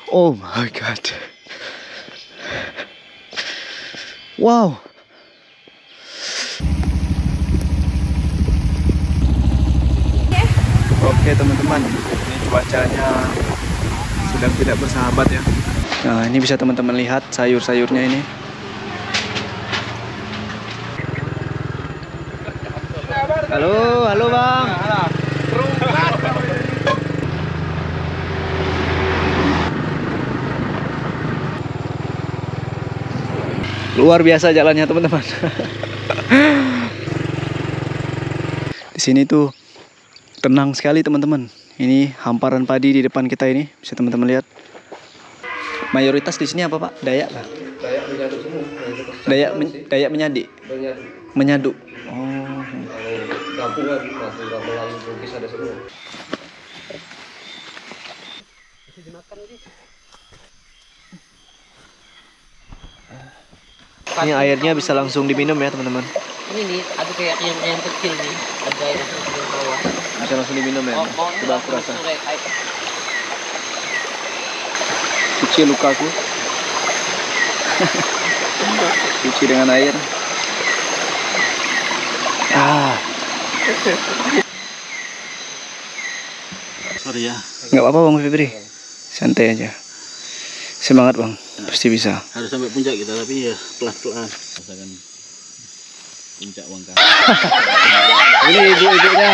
Oh my god. Wow. Oke teman-teman, ini cuacanya sedang tidak bersahabat ya. Nah ini bisa teman-teman lihat sayur-sayurnya ini. Halo, halo bang. Luar biasa jalannya teman-teman. Di sini tuh tenang sekali teman-teman. Ini hamparan padi di depan kita ini, bisa teman-teman lihat. Mayoritas di sini apa Pak? Dayak kah? Dayak menyadu semua. Dayak menyadi. Menyadu. Oh. Kampung lagi, masih kampung lain Bugis ada semua. Ini airnya bisa langsung diminum ya teman-teman. Ini nih, ada kayak yang kecil nih, ada air yang kecil di bawah. Bisa langsung diminum ya. Coba aku rasa. Cuci lukaku. Cuci dengan air. Sorry ya. Nggak apa-apa Bang Febri. Santai aja. Semangat Bang. Pasti bisa. Harus sampai puncak kita, tapi ya pelan-pelan. Rasakan puncak Wangkang. Ini ibu-ibunya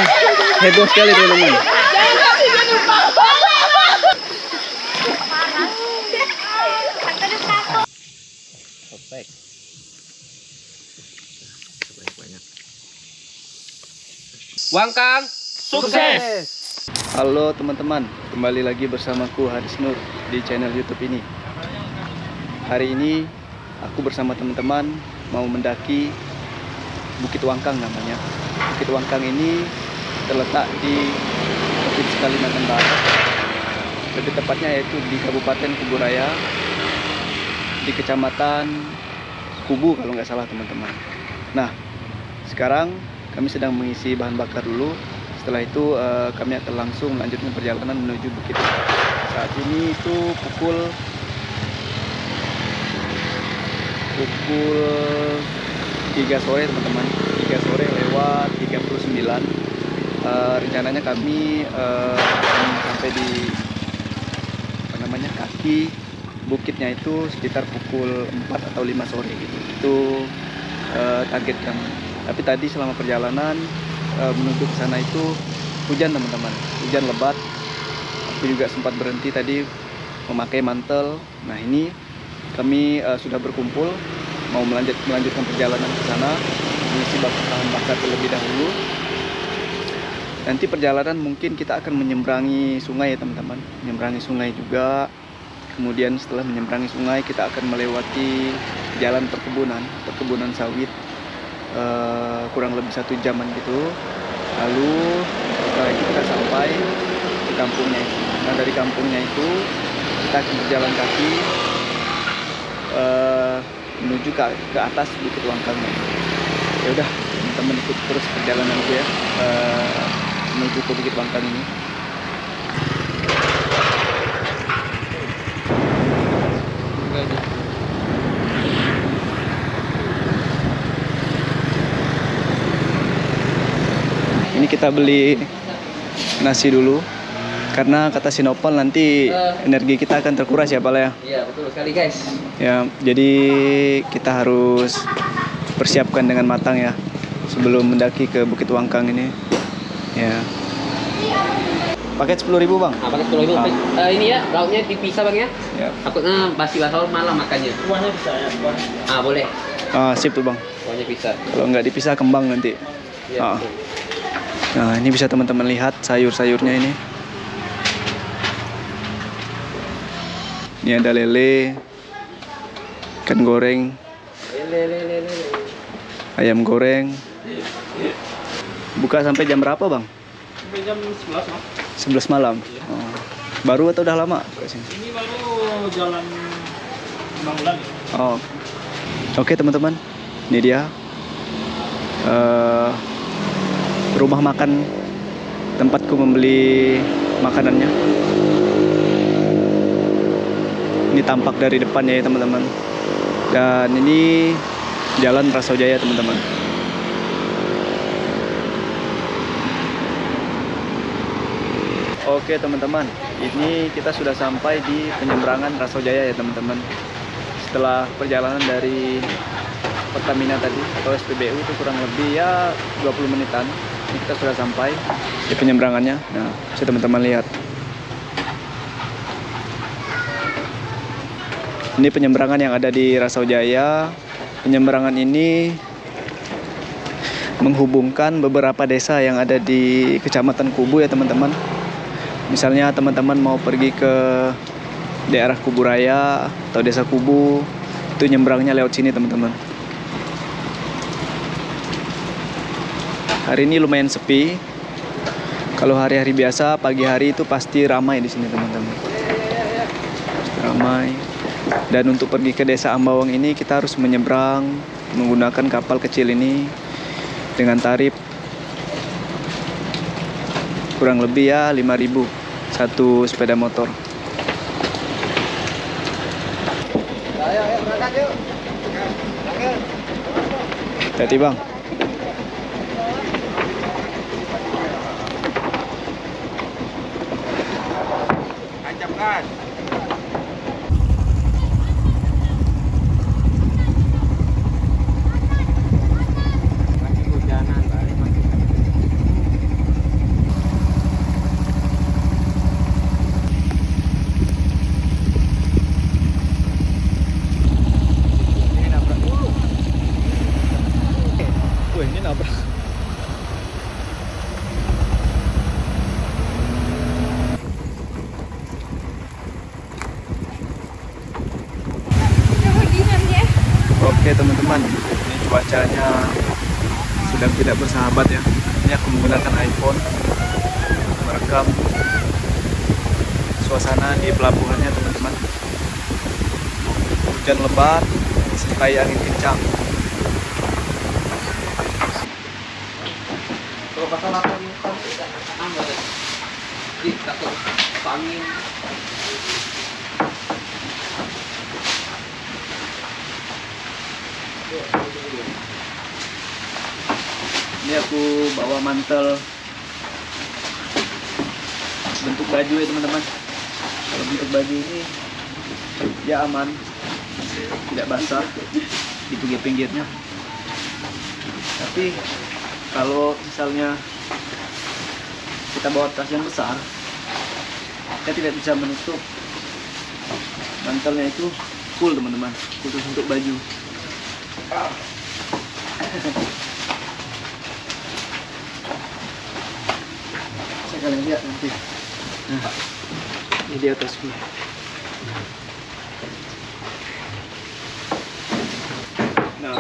heboh sekali teman-teman. Wangkang, sukses! Halo teman-teman, kembali lagi bersamaku Haris Nur di channel YouTube ini. Hari ini aku bersama teman-teman mau mendaki Bukit Wangkang namanya. Bukit Wangkang ini terletak di Provinsi Kalimantan Barat. Lebih tepatnya yaitu di Kabupaten Kuburaya, di Kecamatan Kubu kalau nggak salah teman-teman. Nah, sekarang kami sedang mengisi bahan bakar dulu. Setelah itu kami akan langsung melanjutkan perjalanan menuju bukit. Saat ini itu pukul 3 sore teman-teman. 3 sore lewat 39. Rencananya kami akan sampai di kaki bukitnya itu sekitar pukul 4 atau 5 sore gitu. Itu target kami. Tapi tadi selama perjalanan menuju ke sana itu hujan teman-teman, hujan lebat. Aku juga sempat berhenti tadi memakai mantel. Nah ini kami sudah berkumpul mau melanjutkan perjalanan ke sana, mengisi bahan bakar terlebih dahulu. Nanti perjalanan mungkin kita akan menyeberangi sungai ya teman-teman, menyeberangi sungai juga. Kemudian setelah menyeberangi sungai kita akan melewati jalan perkebunan sawit. Kurang lebih 1 jaman gitu. Lalu setelah itu kita sampai di kampungnya itu. Nah dari kampungnya itu kita akan berjalan kaki menuju ke atas Bukit Wangkangnya. Ya udah teman-teman ikut terus perjalananku ya menuju ke Bukit Wangkang ini. Ini kita beli nasi dulu karena kata Sinopal nanti energi kita akan terkuras ya Pak ya. Iya betul sekali guys. Ya jadi kita harus persiapkan dengan matang ya sebelum mendaki ke Bukit Wangkang ini. Ya. Paket 10.000 Bang. Nah, pakai 10.000. Ini ya lauknya dipisah Bang ya. Ya. Takutnya basi basah malam makannya. Kuahnya bisa ya, kuah. Boleh. Sip tuh Bang. Kuahnya bisa. Kalau nggak dipisah kembang nanti. Iya. Nah ini bisa teman-teman lihat sayur-sayurnya ini. Ini ada lele, ikan goreng, ayam goreng. Buka sampai jam berapa Bang? Sampai jam 11 Mas. 11 malam. Baru atau udah lama? Ini baru jalan 6 bulan ya. Oke teman-teman, ini dia rumah makan tempatku membeli makanannya. Ini tampak dari depannya ya teman-teman. Dan ini Jalan Rasojaya teman-teman. Oke teman-teman, ini kita sudah sampai di penyeberangan Rasojaya ya teman-teman. Setelah perjalanan dari Pertamina tadi atau SPBU itu kurang lebih ya 20 menitan, ini kita sudah sampai di penyeberangannya. Nah, bisa teman-teman lihat. Ini penyeberangan yang ada di Rasojaya. Penyeberangan ini menghubungkan beberapa desa yang ada di Kecamatan Kubu ya teman-teman. Misalnya teman-teman mau pergi ke daerah Kubu Raya atau desa Kubu, itu nyebrangnya lewat sini teman-teman. Hari ini lumayan sepi. Kalau hari-hari biasa pagi hari itu pasti ramai di sini teman-teman. Ramai. Dan untuk pergi ke desa Ambawang ini kita harus menyeberang menggunakan kapal kecil ini dengan tarif kurang lebih ya 5.000 satu sepeda motor. Hati bang. Ancamkan. Ini nabrak. Oke teman-teman, ini cuacanya sedang tidak bersahabat ya. Ini aku menggunakan iPhone merekam suasana di pelabuhannya teman-teman. Hujan lebat disertai angin kencang. Kalau pasal apa ini kan tidak tambah deh. Di takut angin. Ini aku bawa mantel bentuk baju ya teman-teman. Kalau bentuk baju ini ya aman, tidak basah di pinggir-pinggirnya. Tapi kalau misalnya kita bawa tas yang besar, kita tidak bisa menutup mantelnya itu full teman-teman, khusus untuk baju. Saya kalian lihat nanti. Nah, ini di atasku. Nah,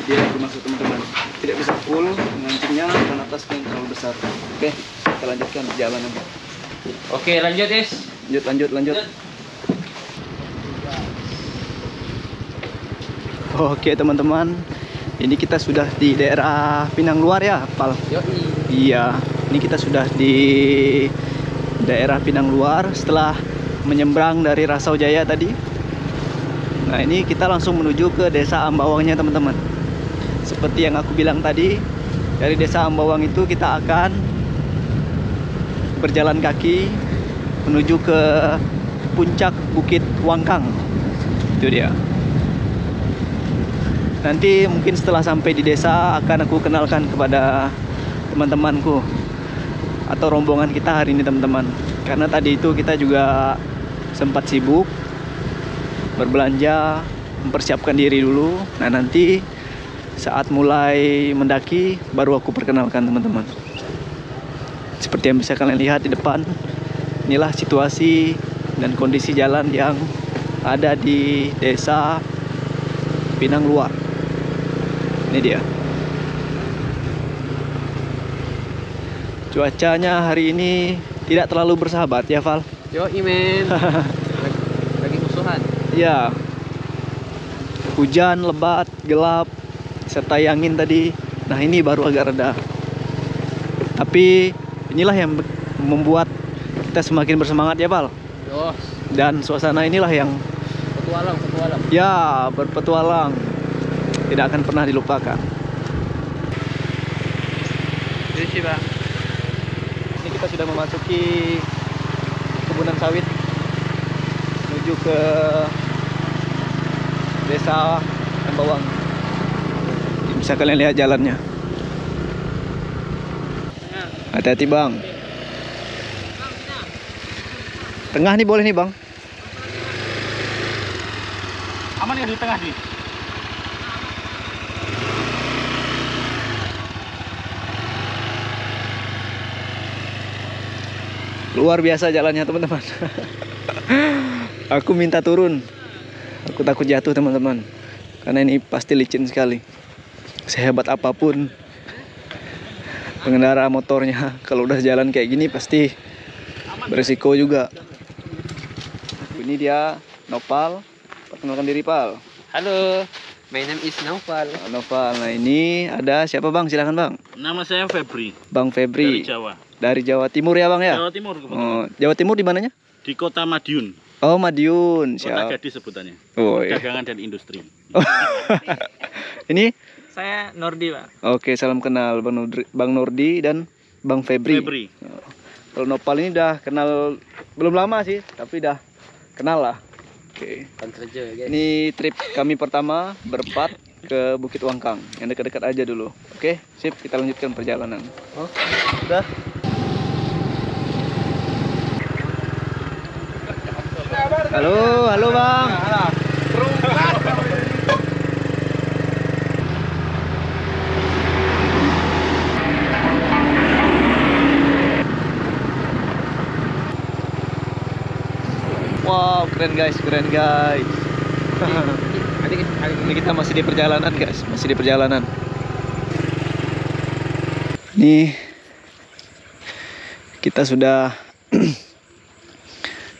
dia aku masuk teman-teman. Tidak bisa full mengancingnya karena atasnya terlalu besar. Oke, kita lanjutkan perjalanan. Oke, lanjut, Is. Lanjut. Oke teman-teman, ini kita sudah di daerah Pinang Luar ya, Pal? Yoi. Iya, ini kita sudah di daerah Pinang Luar setelah menyeberang dari Rasojaya tadi. Nah ini kita langsung menuju ke desa Ambawangnya teman-teman. Seperti yang aku bilang tadi, dari desa Ambawang itu kita akan berjalan kaki menuju ke puncak Bukit Wangkang. Itu dia. Nanti mungkin setelah sampai di desa akan aku kenalkan kepada teman-temanku atau rombongan kita hari ini teman-teman. Karena tadi itu kita juga sempat sibuk berbelanja, mempersiapkan diri dulu. Nah nanti saat mulai mendaki baru aku perkenalkan teman-teman. Seperti yang bisa kalian lihat di depan, inilah situasi dan kondisi jalan yang ada di desa Pinang Luar. Ini dia. Cuacanya hari ini tidak terlalu bersahabat ya, Val? Yoi, men. Lagi musuhan. Ya. Hujan lebat, gelap, serta angin tadi. Nah, ini baru agak reda. Tapi inilah yang membuat kita semakin bersemangat ya, Val. Oh, Dan suasana inilah yang petualang, petualang. ya berpetualang, tidak akan pernah dilupakan. Ini sih, Bang. Ini kita sudah memasuki kebunan sawit menuju ke desa Ambawang. Bisa kalian lihat jalannya. Hati-hati bang. Tengah nih boleh nih bang. Aman ya di tengah nih. Luar biasa jalannya teman-teman. Aku minta turun. Aku takut jatuh teman-teman. Karena ini pasti licin sekali. Sehebat apapun pengendara motornya, kalau udah jalan kayak gini pasti berisiko juga. Ini dia Nopal. Perkenalkan diri Pal. Halo, my name is Naufal. Nopal. Nah ini ada siapa bang? Silakan bang. Nama saya Febri. Bang Febri. Dari Jawa. Dari Jawa Timur ya bang ya? Jawa Timur kebetulan. Oh, Jawa Timur di mananya? Di Kota Madiun. Oh Madiun. Kota Siap. Gadis sebutannya. Oh, iya. Dagangan dan industri. Ini? Saya Nordi, Pak. Oke, salam kenal Bang Nordi dan Bang Febri. Febri. Kalau Nopal ini udah kenal belum lama sih, tapi udah kenal lah. Oke. Kerja, guys. Ini trip kami pertama berempat ke Bukit Wangkang. Yang dekat-dekat aja dulu. Oke, sip, kita lanjutkan perjalanan. Oh. Udah. Halo, halo Bang. Wow, keren guys, keren guys. Ini kita masih di perjalanan guys, masih di perjalanan. Ini kita sudah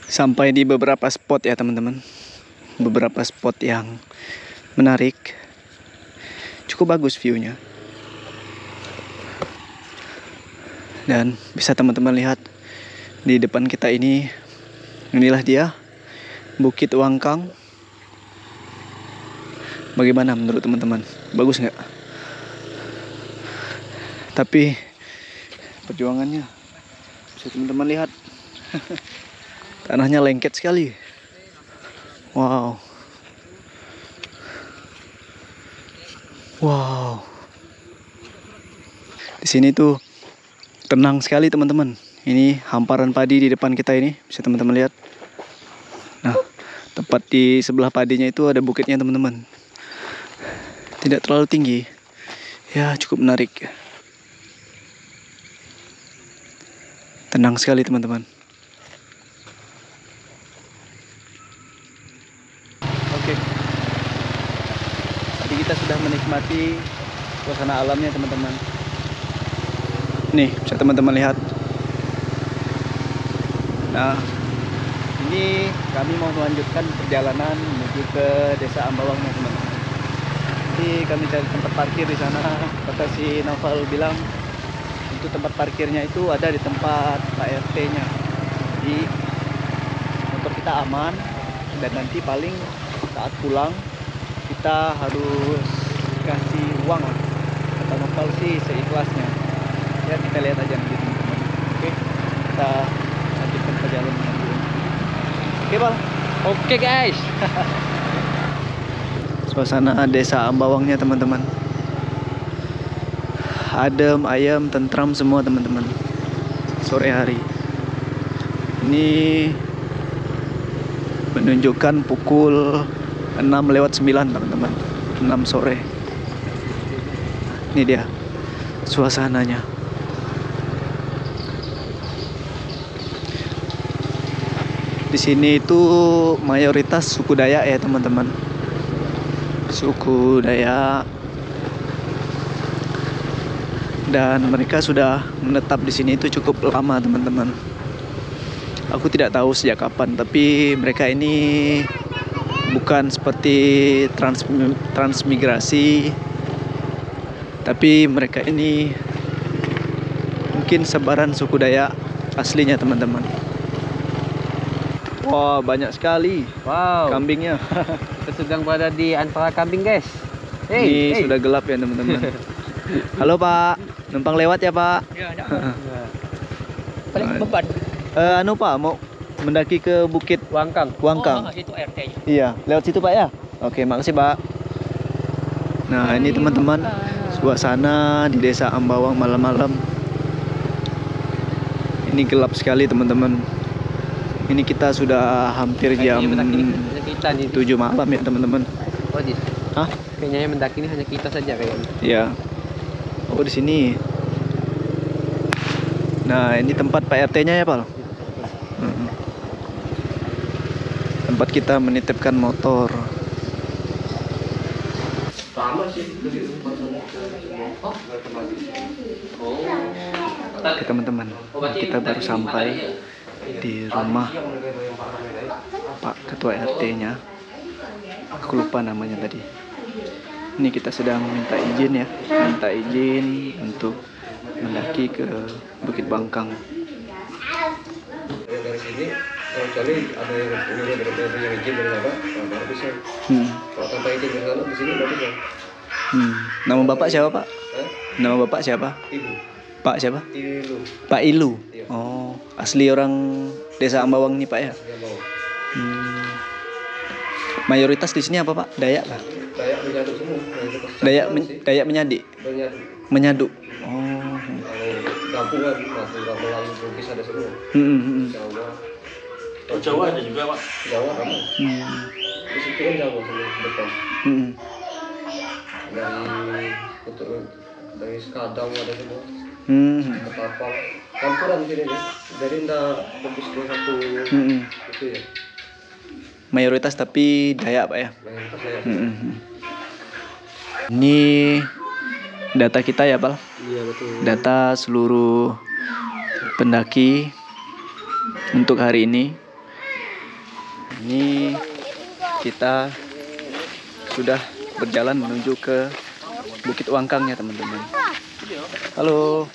sampai di beberapa spot ya teman-teman. Beberapa spot yang menarik. Cukup bagus view-nya. Dan bisa teman-teman lihat di depan kita ini, inilah dia Bukit Wangkang. Bagaimana menurut teman-teman? Bagus nggak? Tapi perjuangannya bisa teman-teman lihat. Tanahnya lengket sekali. Wow. Wow. Di sini tuh tenang sekali teman-teman. Ini hamparan padi di depan kita ini, bisa teman-teman lihat. Nah, tepat di sebelah padinya itu ada bukitnya teman-teman. Tidak terlalu tinggi. Ya, cukup menarik. Tenang sekali teman-teman. Oke. Tadi kita sudah menikmati suasana alamnya teman-teman. Nih, bisa teman-teman lihat. Nah, ini kami mau melanjutkan perjalanan menuju ke desa Ambawangnya teman-teman. Jadi kami cari tempat parkir di sana. Kata si Naufal bilang untuk tempat parkirnya itu ada di tempat Pak RT-nya. Jadi motor kita aman dan nanti paling saat pulang kita harus kasih uang lah. Kata Naufal sih seikhlasnya. Ya kita lihat aja nanti teman-teman. Oke, kita lanjutkan perjalanan dulu. Oke Bang. Oke, guys. Suasana desa Ambawangnya teman-teman. Adem, ayam, tentram semua teman-teman. Sore hari. Ini menunjukkan pukul 6:09 teman-teman. 6 sore. Ini dia suasananya. Di sini itu mayoritas suku Dayak ya teman-teman. Suku Dayak, dan mereka sudah menetap di sini itu cukup lama teman-teman. Aku tidak tahu sejak kapan, tapi mereka ini bukan seperti transmigrasi, tapi mereka ini mungkin sebaran suku Dayak aslinya teman-teman. Wah, banyak sekali Wow. kambingnya. Kita sedang berada di antara kambing, guys. Ini sudah gelap ya teman-teman. Halo Pak, numpang lewat ya Pak. Ya, paling beban. Anu Pak, mau mendaki ke Bukit Wangkang. Wangkang. Itu RT-nya. Iya, lewat situ Pak ya. Oke, makasih Pak. Nah, ini teman-teman suasana di Desa Ambawang malam-malam. Ini gelap sekali teman-teman. Ini kita sudah hampir jam 7 malam ya teman-teman. Oh, Hah? kayaknya yang mendaki ini hanya kita saja kayaknya. Iya. Oh, di sini. Nah, ini tempat Pak RT-nya ya, Pak. Tempat kita menitipkan motor. Oke teman-teman, kita baru sampai di rumah Pak Ketua RT-nya. Aku lupa namanya tadi. Ini kita sedang minta izin ya, minta izin untuk mendaki ke Bukit Wangkang. Dari sini kecuali ada yang izin dari sana, baru bisa. Kalau tanpa izin dari sana di sini nggak bisa. Nama Bapak siapa Pak? Nama Bapak siapa? Ibu. Pak siapa? Ilu. Pak Ilu. Oh, asli orang Desa Ambawang nih Pak ya? Dia mau. Mayoritas di sini apa Pak? Dayak Pak? Dayak menyatu semua. Dayak menyadi. Menyatu. Menyadu. Oh. Kalau kampung lain Bugis ada semua. Jawa. Oh, Jawa ada juga Pak. Jawa ada. Di situ kan Jawa semua depan. Dari Sekadang ada semua. Ketapang. Campuran di sini ya. Jadi enggak fokus ke satu itu ya. Mayoritas tapi Dayak Pak ya? Mayoritas Dayak. Ini data kita ya Pak? Iya betul. Data seluruh pendaki untuk hari ini. Ini kita sudah berjalan menuju ke Bukit Wangkang ya teman-teman. Halo.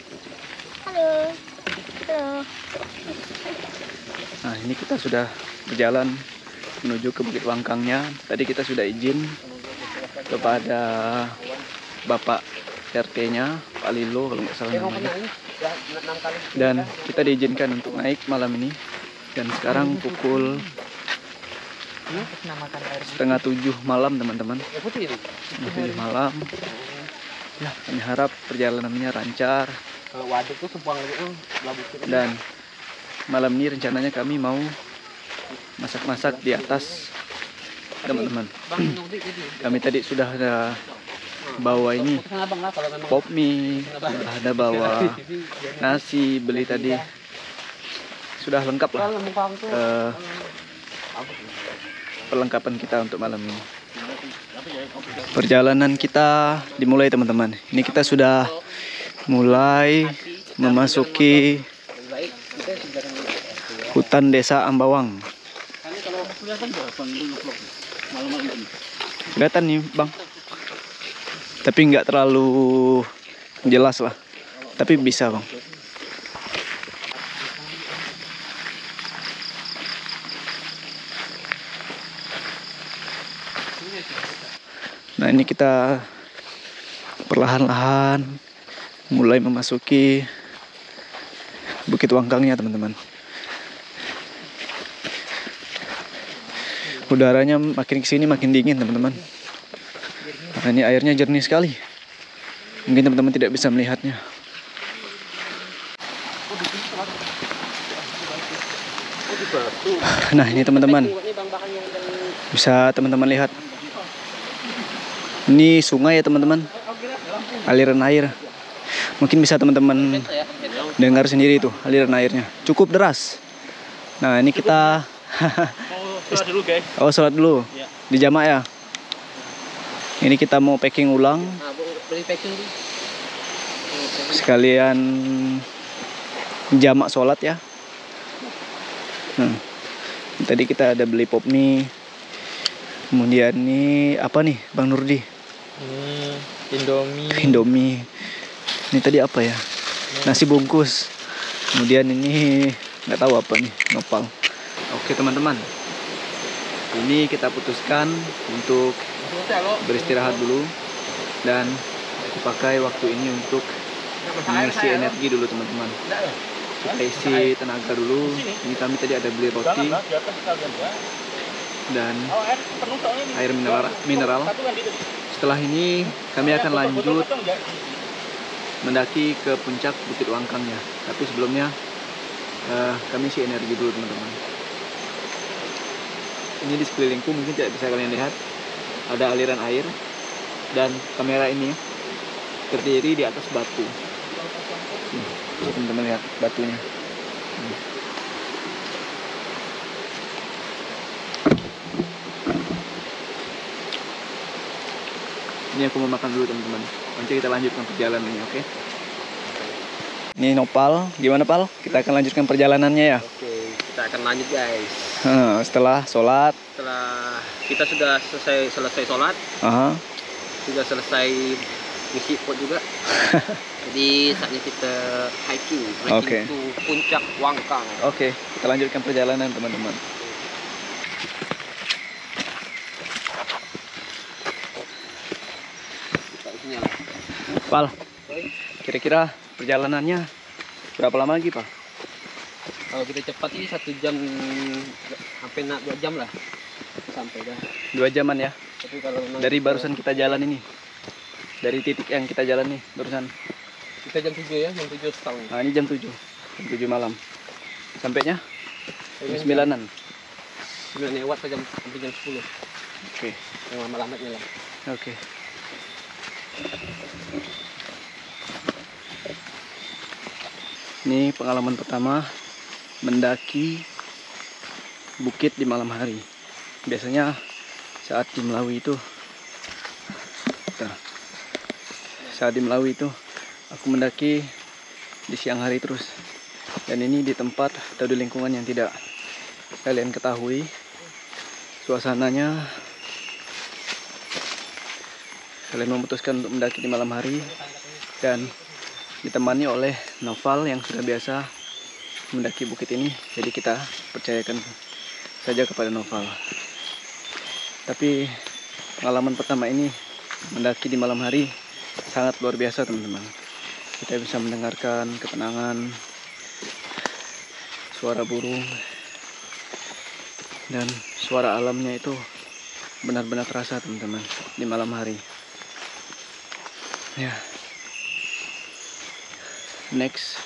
Halo. Nah, ini kita sudah berjalan menuju ke Bukit Wangkangnya. Tadi kita sudah izin kepada Bapak RT-nya, Pak Lilo kalau nggak salah namanya. Dan kita diizinkan untuk naik malam ini. Dan sekarang pukul 6:30 malam teman-teman. 7 malam. Ya, kami harap perjalanannya lancar. Dan malam ini rencananya kami mau masak-masak di atas teman-teman. Kami tadi sudah ada bawa ini pop mie, sudah ada bawa nasi, beli tadi sudah lengkap lah perlengkapan kita untuk malam ini. Perjalanan kita dimulai teman-teman. Ini kita sudah mulai memasuki hutan Desa Ambawang. Kelihatan nih Bang, tapi nggak terlalu jelas lah, tapi bisa Bang. Nah, ini kita perlahan-lahan mulai memasuki Bukit Wangkangnya teman-teman. Udaranya makin kesini makin dingin teman-teman. Nah, ini airnya jernih sekali. Mungkin teman-teman tidak bisa melihatnya. Nah, ini teman-teman, bisa teman-teman lihat. Ini sungai ya teman-teman, aliran air. Mungkin bisa teman-teman dengar sendiri itu aliran airnya, cukup deras. Nah, ini kita Sholat dulu guys. oh sholat dulu di jamak ya. Ini kita mau packing ulang sekalian jamak sholat ya. Nah, tadi kita ada beli pop mie. Kemudian ini apa nih Bang Nurdi? Indomie. Ini tadi apa ya? Nasi bungkus. Kemudian ini nggak tahu apa nih, nopal. Oke teman-teman, ini kita putuskan untuk beristirahat dulu dan pakai waktu ini untuk mengisi energi dulu teman-teman. Kita isi tenaga dulu. Ini kami tadi ada beli roti dan air mineral. Setelah ini kami akan lanjut mendaki ke puncak Bukit Wangkangnya. Tapi sebelumnya kami isi energi dulu teman-teman. Ini di sekelilingku mungkin tidak bisa kalian lihat, ada aliran air dan kamera ini berdiri di atas batu. Teman-teman lihat batunya. Ini aku mau makan dulu teman-teman. Nanti kita lanjutkan perjalanan ini, oke? Ini Nopal, gimana Pal? Kita akan lanjutkan perjalanannya ya. Oke, kita akan lanjut guys. Setelah sholat. Setelah kita sudah selesai sholat, sudah selesai ngisi pot juga. Jadi saatnya kita hiking to puncak Wangkang. Oke, kita lanjutkan perjalanan teman-teman. Pal, kira-kira perjalanannya berapa lama lagi Pak? Kalau kita cepat sih 1 jam, hampir 2 jam lah sampai dah. 2 jaman ya? Tapi kalau memang dari barusan kita jalan ini, dari titik yang kita jalan nih barusan. Kita jam 7 ya, jam 7 setengah. Nah ini jam 7 malam. Sampainya jam 9-an. 9 lewat sampai jam 10. Oke. Yang lama-lamanya lah. Oke. Ini pengalaman pertama mendaki bukit di malam hari. Biasanya saat di Melawi itu, aku mendaki di siang hari terus. Dan ini di tempat atau di lingkungan yang tidak kalian ketahui. Suasananya, kalian memutuskan untuk mendaki di malam hari dan ditemani oleh Noval yang sudah biasa mendaki bukit ini. Jadi kita percayakan saja kepada Noval. Tapi pengalaman pertama ini mendaki di malam hari sangat luar biasa teman-teman. Kita bisa mendengarkan ketenangan, suara burung, dan suara alamnya itu benar-benar terasa teman-teman di malam hari. Ya. Next,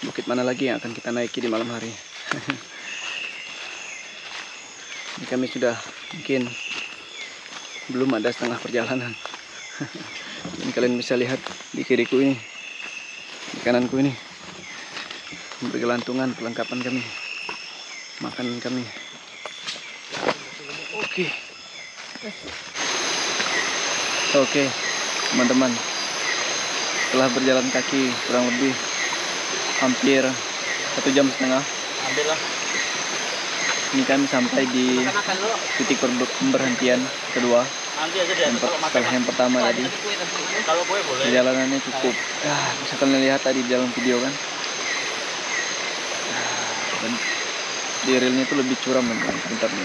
bukit mana lagi yang akan kita naiki di malam hari? Ini kami sudah mungkin belum ada setengah perjalanan. Ini kalian bisa lihat di kiriku ini, di kananku ini, bergelantungan perlengkapan kami, makanan kami. Oke, teman-teman. Setelah berjalan kaki kurang lebih hampir 1,5 jam, ini kami sampai di titik pemberhentian kedua. Setelah yang pertama tadi, perjalanannya cukup. Bisa kalian lihat tadi di dalam video kan. Dan di realnya itu lebih curam teman-teman.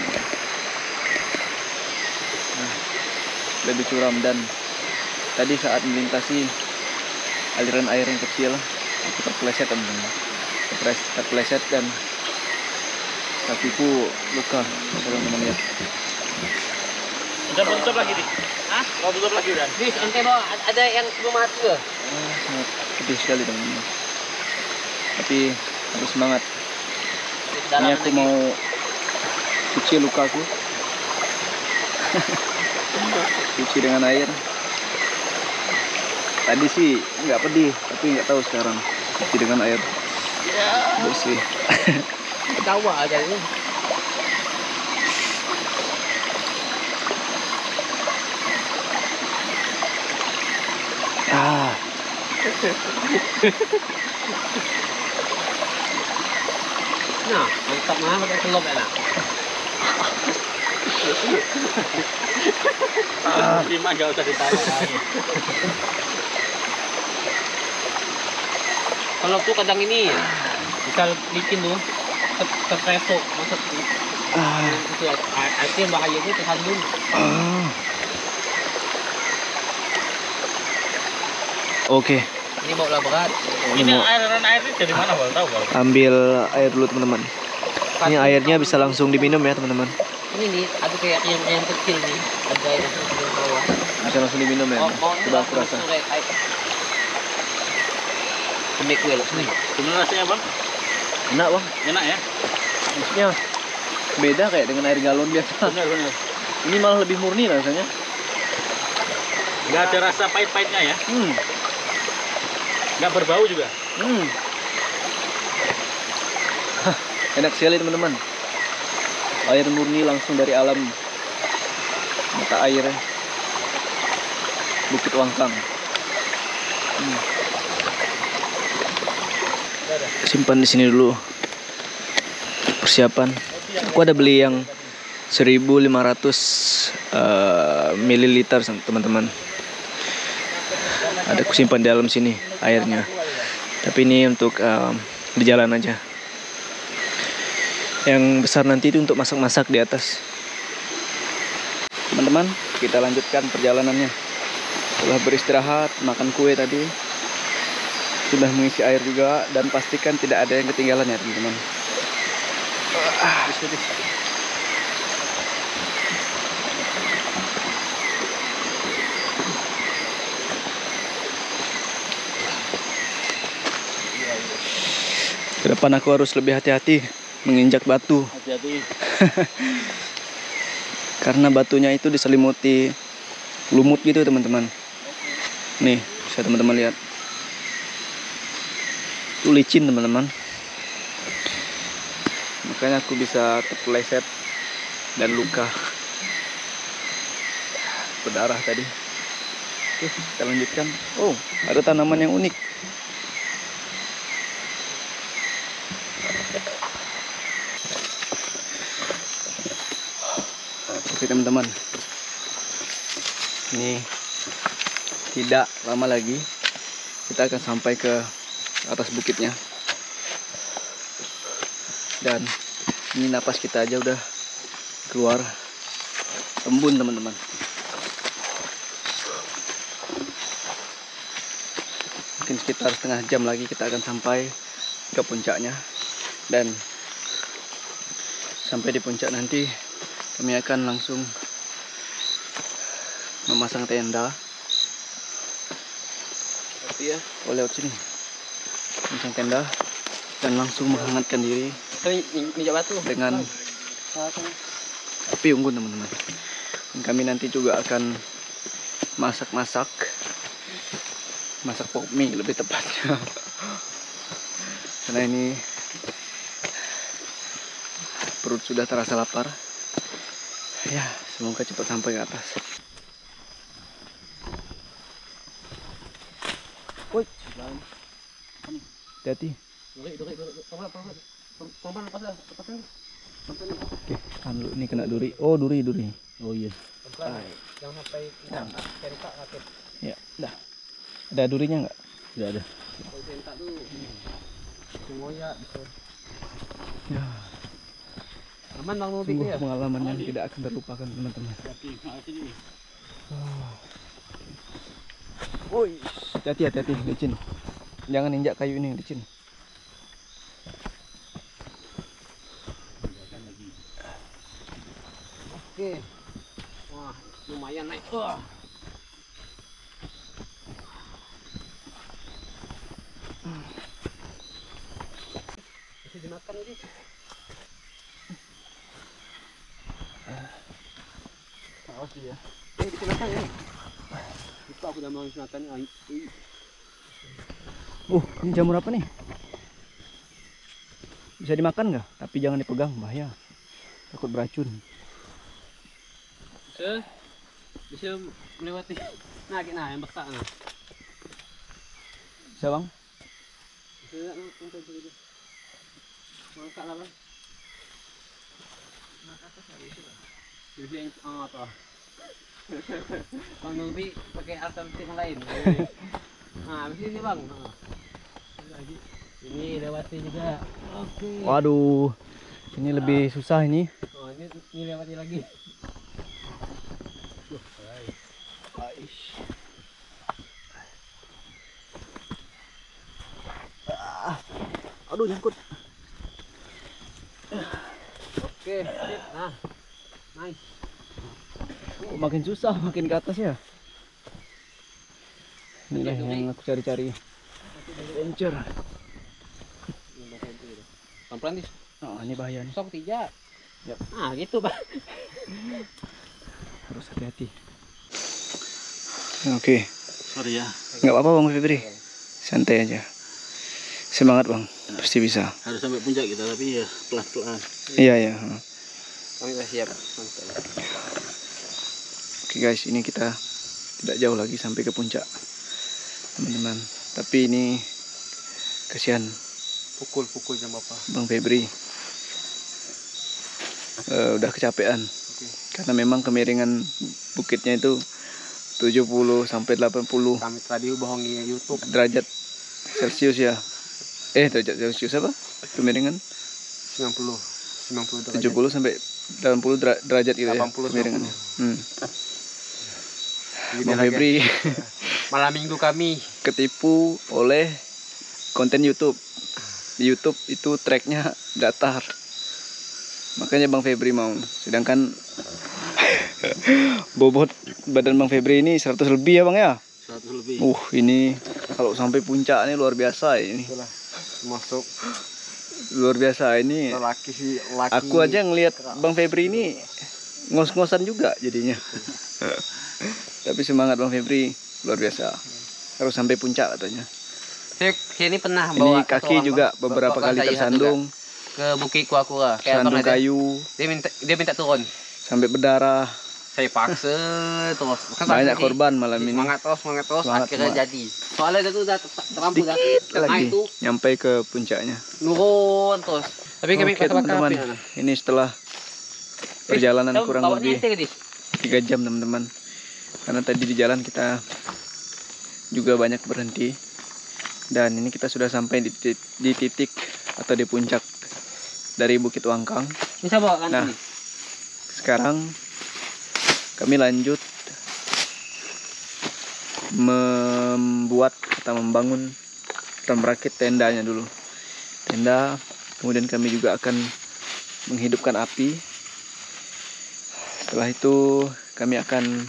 Lebih curam, dan tadi saat melintasi aliran air yang kecil aku terpeleset teman-teman, terpeleset dan kakiku luka. Bisa teman-teman lihat. Udah tutup lagi nih? Hah? Mau tutup lagi udah? Bis, ente bawa ada yang belum mati ke? Sangat pedih sekali teman-teman. Tapi harus semangat. Ini aku mau cuci lukaku. Cuci dengan air. Tadi sih nggak pedih, tapi nggak tahu sekarang. Cuci dengan air bersih. Ketawa aja ini. Nah, mantap mah pakai selop enak. Terima, nggak usah ditanya lagi. Kalau tuh kadang ini bisa licin tuh. terpesok maksudnya. Itu yang bahayanya terhandung. Oke. Ini bawa berat. Ini aliran airnya dari mana, Bal? Tahu, Bal? Ambil air dulu teman-teman. Ini airnya bisa langsung diminum ya teman-teman. Ini nih, ada kayak yang kecil nih. Ada air kecil di bawah. Bisa langsung diminum ya. Coba aku rasa. Semik gue loh. Gimana rasanya, Bang? Enak bang. Enak ya? Maksudnya beda kayak dengan air galon biasa. Benar. Ini malah lebih murni rasanya. Nggak ada rasa pahit-pahitnya ya? Nggak berbau juga? Enak sekali teman-teman. Air murni langsung dari alam. Mata airnya. Bukit Wangkang. Simpan di sini dulu. Persiapan. Aku ada beli yang 1500 mililiter teman-teman. Ada aku simpan di dalam sini airnya. Tapi ini untuk di jalan aja. Yang besar nanti itu untuk masak-masak di atas. Teman-teman, kita lanjutkan perjalanannya. Setelah beristirahat, makan kue tadi, sudah mengisi air juga, dan pastikan tidak ada yang ketinggalan ya teman-teman. Ke depan aku harus lebih hati-hati menginjak batu. Hati-hati. Karena batunya itu diselimuti lumut gitu teman-teman. Nih, bisa teman-teman lihat. Itu licin teman-teman. Makanya aku bisa terpeleset dan luka. Berdarah tadi. Oke, kita lanjutkan. Oh, ada tanaman yang unik. Oke teman-teman, ini tidak lama lagi kita akan sampai ke atas bukitnya, dan ini napas kita aja udah keluar embun teman-teman. Mungkin sekitar setengah jam lagi kita akan sampai ke puncaknya, dan sampai di puncak nanti kami akan langsung memasang tenda. Tapi ya, lewat sini. Memasang tenda dan langsung menghangatkan diri dengan api unggun teman-teman. Dan kami nanti juga akan masak pop mie lebih tepatnya. Karena ini perut sudah terasa lapar. Ya, semoga cepat sampai ke atas. Woi, hati-hati. Oke, kan lu ini kena duri. Oh, duri. Oh iya. Jangan sampai sentak sakit. Ya, dah. Ada durinya nggak? Tidak ada. Kalau sentak tuh ngoyak bisa. Ya. Aman bang Nubi Sungguh ya? pengalaman yang tidak akan terlupakan teman-teman. Woi, hati-hati licin. Jangan injak kayu ini licin. Oke. Wah, lumayan naik. Bisa dimakan ini. Awas ya. Bisa makan ya? Lupa aku udah mau makan. Ini jamur apa nih? Bisa dimakan nggak? Tapi jangan dipegang, bahaya. Takut beracun. Bisa melewati. Nah, yang besar nah. Bisa bang? Bisa untuk itu. Mangkak lah bang. Jadi yang apa? Bang Nubi pakai alternatif lain. Nah, habis ini bang. Lagi. Ini lewati juga. Oke. Waduh, ini lebih susah ini. Oh, ini lewati lagi. Aduh, nyangkut. Oke, sip. Nah, nice. Oh, makin susah, makin ke atas ya. Inilah yang aku cari-cari. Adventure. Pelan-pelan nih. Oh, ini bahaya nih. Sok tidak. Yap. Ah, gitu, Pak. Harus hati-hati. Oke, Sorry ya, nggak apa-apa Bang Febri. Santai aja. Semangat Bang, pasti bisa. harus sampai puncak kita tapi ya pelan-pelan. Iya ya. Kami sudah siap. Santai. Oke guys, ini kita tidak jauh lagi sampai ke puncak, teman-teman. Tapi ini kasihan Pukul jam berapa? Bang Febri. Udah kecapean. Karena memang kemiringan bukitnya itu 70 sampai 80 Kami tadi bohongi YouTube. derajat Celcius ya. Derajat Celcius apa? Kemiringan 90 derajat. 70 sampai 80 derajat gitu ya. 80, Kemiringannya. Ini Bang lagi. Febri Malam minggu kami. ketipu oleh konten YouTube. Di YouTube itu tracknya datar. Makanya Bang Febri mau. Sedangkan bobot badan Bang Febri ini 100 lebih ya Bang ya. 100 lebih. Ini kalau sampai puncak ini luar biasa ini. Itulah masuk Luar biasa ini. laki sih laki. Aku aja ngelihat Bang Febri ini ngos-ngosan juga jadinya. Tapi semangat Bang Febri luar biasa. Harus sampai puncak katanya. Saya ini pernah Ini bawa kaki juga beberapa kali tersandung, ke Bukit Kuakura. sandung kayu, Dia minta turun. sampai berdarah. Saya paksa terus. Bukan Banyak paksa sih. korban malam ini. Semangat terus. Semangat, Akhirnya semangat. jadi. Soalnya itu udah terampu dah. Dikit Nah lagi itu nyampe ke puncaknya. nurun terus. Tapi kami Oke teman-teman, ini setelah perjalanan kurang lebih 3 jam teman-teman. Karena tadi di jalan kita juga banyak berhenti. Dan ini kita sudah sampai di titik atau di puncak dari Bukit Wangkang. Bisa bawa kan Nah, ini? sekarang kami lanjut membuat atau membangun atau merakit tendanya dulu. Tenda, kemudian kami juga akan menghidupkan api. Setelah itu kami akan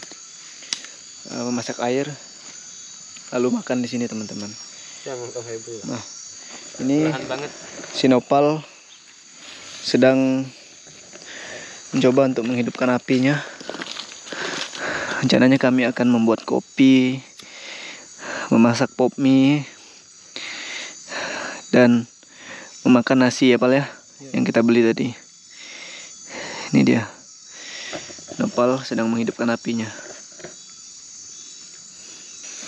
memasak air, lalu makan di sini teman-teman. Jangan kau heboh. Nah, ini Tahan banget. Sinopal sedang mencoba untuk menghidupkan apinya. Rencananya kami akan membuat kopi, memasak pop mie, dan memakan nasi ya Pal ya, yang kita beli tadi. Ini dia, Nopal sedang menghidupkan apinya.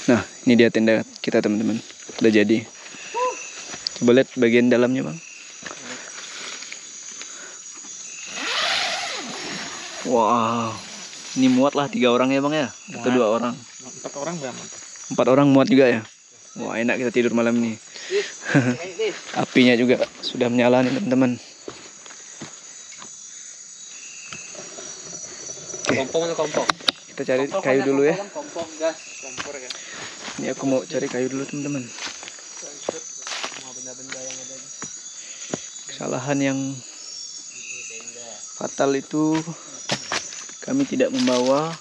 Nah, ini dia tenda kita teman-teman, udah jadi. Coba lihat bagian dalamnya Bang. Wow, ini muat lah 3 orang ya Bang ya, atau 2 orang? 4 orang berapa? 4 orang muat juga ya. Wah, enak kita tidur malam ini. Apinya juga sudah menyala nih teman-teman. Oke, Kompong atau kompong? kita cari kayu dulu ya. Kompong gas, kompor kan. Ini aku mau cari kayu dulu teman-teman. Semua benda-benda yang ada. Kesalahan yang fatal itu kami tidak membawa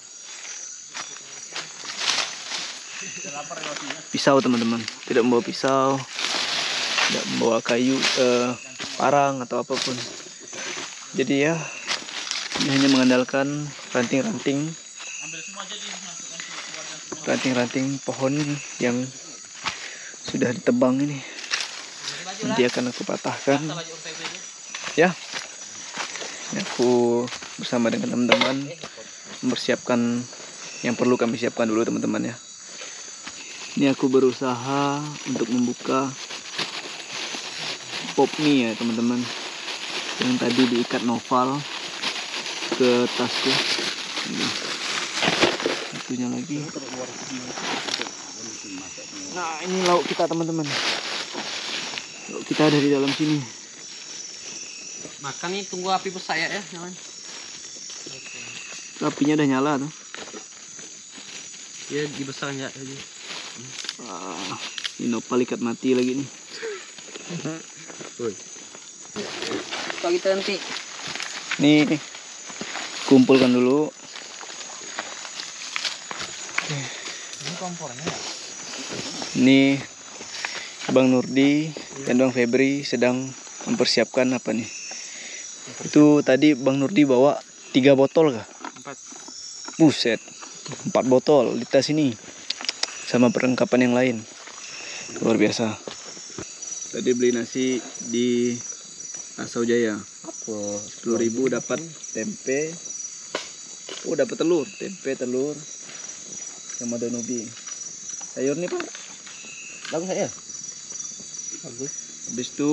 pisau teman-teman. Tidak membawa pisau, tidak membawa kayu, parang atau apapun. Jadi ya, ini hanya mengandalkan ranting-ranting pohon yang sudah ditebang ini. Nanti akan aku patahkan ya. Ini aku bersama dengan teman-teman mempersiapkan yang perlu kami siapkan dulu teman-teman ya. Ini aku berusaha untuk membuka pop mie ya teman-teman, yang tadi diikat novel ke tasku. Ini satunya lagi. Nah, ini lauk kita teman-teman. Kita ada di dalam sini. Makan nih, tunggu api besar ya, jangan. Apinya udah nyala tuh. Ya dibesar ya tadi. Ini nopal ikat mati lagi nih. Pak kita nanti. Nih kumpulkan dulu. Ini kompornya ya? Ini Bang Nurdi dan Bang Febri sedang mempersiapkan apa nih? Itu tadi Bang Nurdi bawa 3 botol kah? 4. Buset, 4 botol di tas ini sama perlengkapan yang lain. Luar biasa. Tadi beli nasi di Asau Jaya. Apa? 10.000 dapat tempe. Oh, dapat telur, tempe, telur sama daun ubi. Sayur nih, Pak. Bagus ya? Bagus. Habis itu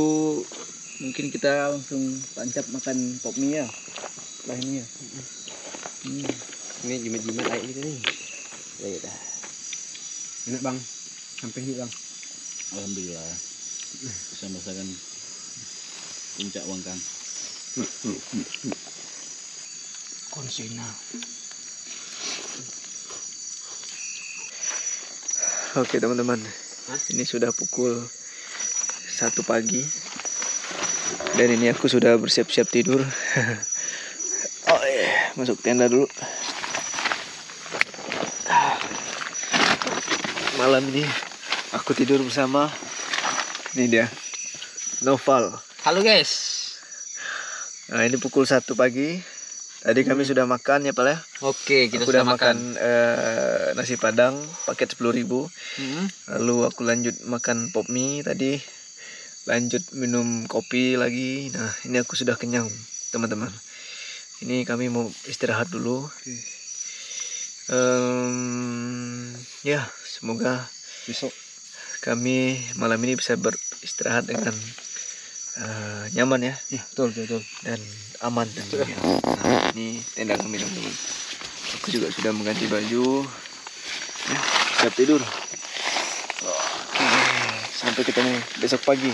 mungkin kita langsung tancap makan pop mie ya. Setelah ini ya. Ini jimat-jimat air gitu nih. Ya udah. Enak bang, sampai ini bang. Alhamdulillah bisa masakan puncak Wangkang. Konsina. Oke teman-teman, ini sudah pukul 1 pagi dan ini aku sudah bersiap-siap tidur. Oh iya, masuk tenda dulu. Malam ini aku tidur bersama, ini dia, Noval. Halo guys. Nah ini pukul 1 pagi. Tadi kami sudah makan ya Pak ya. Oke, kita Aku sudah udah makan. nasi padang paket 10.000. Hmm. Lalu aku lanjut makan pop mie tadi. Lanjut minum kopi lagi. Nah ini aku sudah kenyang teman-teman. Ini kami mau istirahat dulu. Ya semoga Besok. kami malam ini bisa beristirahat dengan nyaman ya. Ya betul. Dan aman tentunya. Nah, ini tenda kami teman-teman. Aku juga sudah mengganti baju. Ya, siap tidur. Oke, sampai ketemu besok pagi.